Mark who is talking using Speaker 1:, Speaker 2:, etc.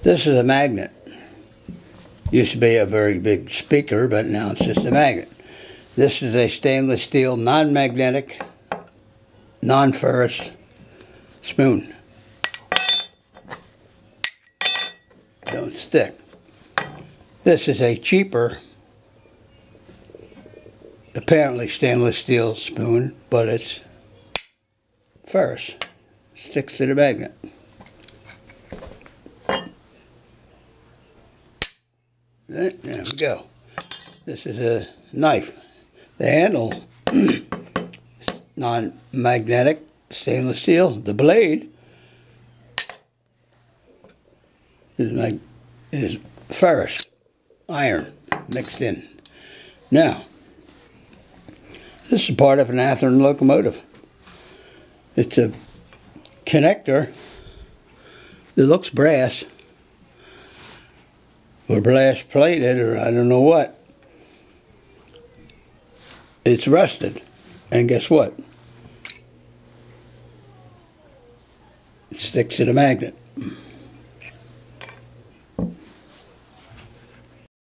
Speaker 1: This is a magnet. Used to be a very big speaker, but now it's just a magnet. This is a stainless steel, non-magnetic, non-ferrous spoon. Don't stick. This is a cheaper, apparently stainless steel spoon, but it's ferrous. Sticks to the magnet. There we go. This is a knife. The handle, non-magnetic, stainless steel. The blade is ferrous, iron mixed in. Now, this is part of an Athearn locomotive. It's a connector that looks brass, or brass plated, or I don't know what. It's rusted, and guess what? It sticks to the magnet.